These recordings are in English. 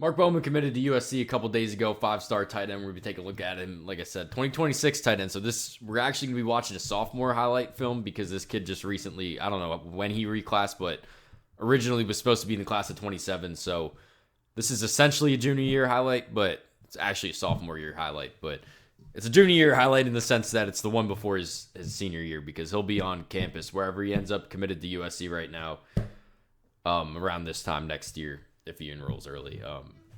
Mark Bowman committed to USC a couple days ago, 5-star tight end. We're going to take a look at him. Like I said, 2026 tight end. So we're actually going to be watching a sophomore highlight film because this kid just recently, I don't know when he reclassed, but originally was supposed to be in the class of 27. So this is essentially a junior year highlight, but it's actually a sophomore year highlight. But it's a junior year highlight in the sense that it's the one before his senior year because he'll be on campus wherever he ends up committed to USC right now around this time next year if he enrolls early.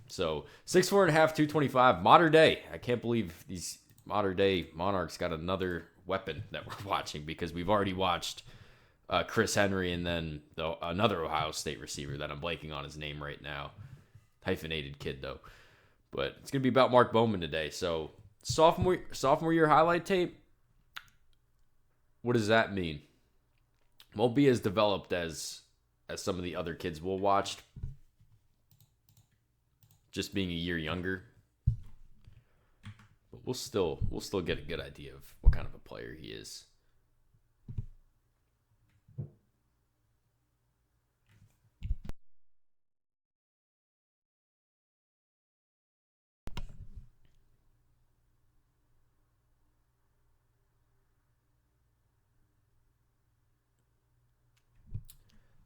So 6'4.5", 225, modern day. I can't believe these modern day Monarchs got another weapon that we're watching because we've already watched Chris Henry and then another Ohio State receiver that I'm blanking on his name right now. Hyphenated kid though. But it's gonna be about Mark Bowman today. So sophomore year highlight tape. What does that mean? Won't be as developed as some of the other kids we'll watch, just being a year younger. But we'll still get a good idea of what kind of a player he is.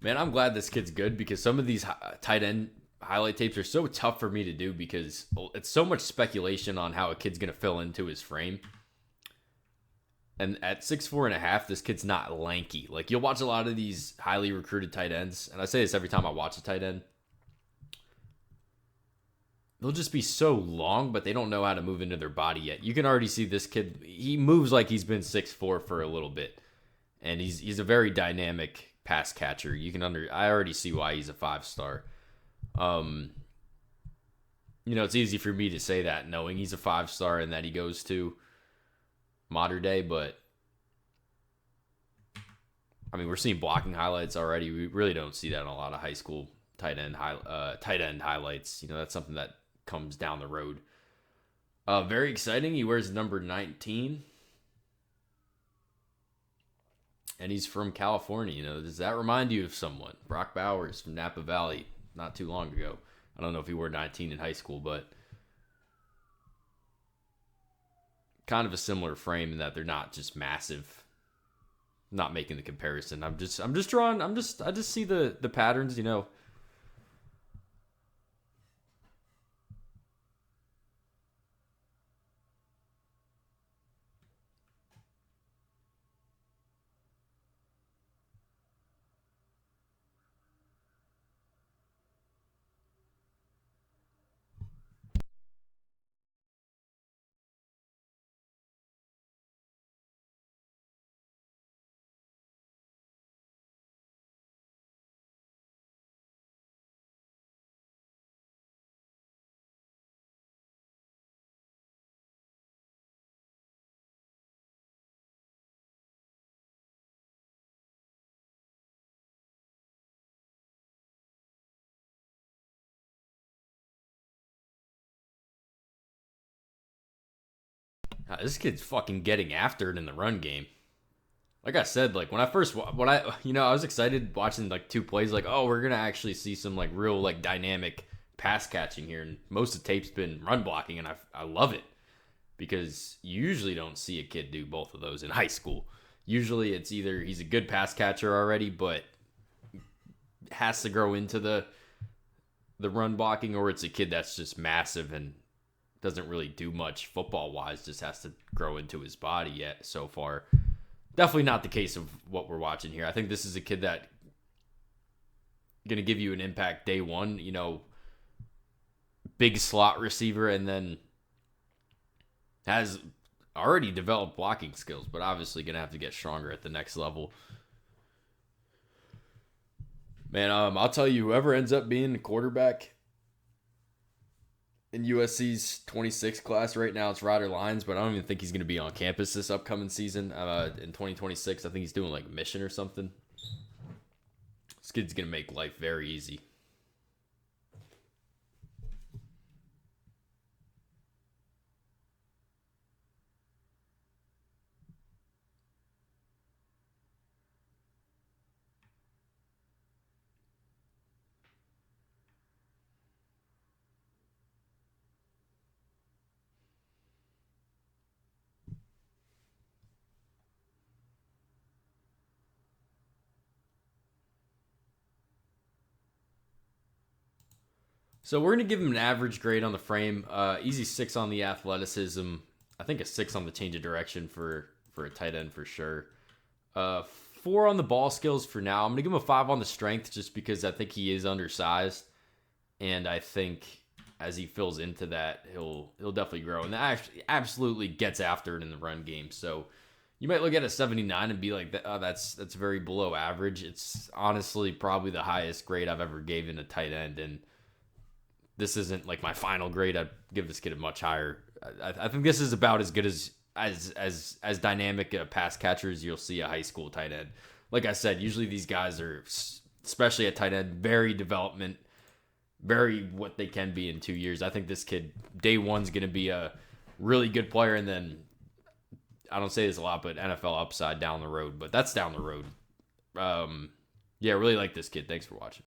Man, I'm glad this kid's good because some of these tight end highlight tapes are so tough for me to do because it's so much speculation on how a kid's going to fill into his frame. And at 6'4.5", this kid's not lanky. Like, you'll watch a lot of these highly recruited tight ends, and I say this every time I watch a tight end. They'll just be so long, but they don't know how to move into their body yet. You can already see this kid, he moves like he's been 6'4" for a little bit. And he's a very dynamic pass catcher. I already see why he's a 5-star. It's easy for me to say that knowing he's a 5-star and that he goes to modern day, but I mean, we're seeing blocking highlights already. We really don't see that in a lot of high school tight end highlights. That's something that comes down the road. Very exciting. He wears number 19. And he's from California. Does that remind you of someone? Brock Bowers from Napa Valley not too long ago. I don't know if he wore 19 in high school, but kind of a similar frame in that they're not just massive. Not making the comparison. I just see the patterns, this kid's fucking getting after it in the run game. Like I said, like I was excited watching like 2 plays. Like, oh, we're gonna actually see some like real like dynamic pass catching here, and most of the tape's been run blocking, and I love it because you usually don't see a kid do both of those in high school. Usually, it's either he's a good pass catcher already, but has to grow into the run blocking, or it's a kid that's just massive and doesn't really do much football wise, just has to grow into his body yet so far. Definitely not the case of what we're watching here. I think this is a kid that going to give you an impact day one, big slot receiver, and then has already developed blocking skills, but obviously going to have to get stronger at the next level. Man, I'll tell you, whoever ends up being the quarterback in USC's 26 class right now, it's Ryder Lyons, but I don't even think he's going to be on campus this upcoming season in 2026. I think he's doing like mission or something. This kid's going to make life very easy. So we're gonna give him an average grade on the frame. Easy 6 on the athleticism. I think a 6 on the change of direction for a tight end for sure. 4 on the ball skills for now. I'm gonna give him a 5 on the strength just because I think he is undersized, and I think as he fills into that, he'll definitely grow, and that actually absolutely gets after it in the run game. So you might look at a 79 and be like, oh, that's very below average. It's honestly probably the highest grade I've ever given a tight end, and this isn't like my final grade. I'd give this kid a much higher. I think this is about as good as dynamic a pass catcher as you'll see a high school tight end. Like I said, usually these guys are, especially at tight end, very what they can be in 2 years. I think this kid, day one's going to be a really good player, and then I don't say this a lot, but NFL upside down the road. But that's down the road. Yeah, really like this kid. Thanks for watching.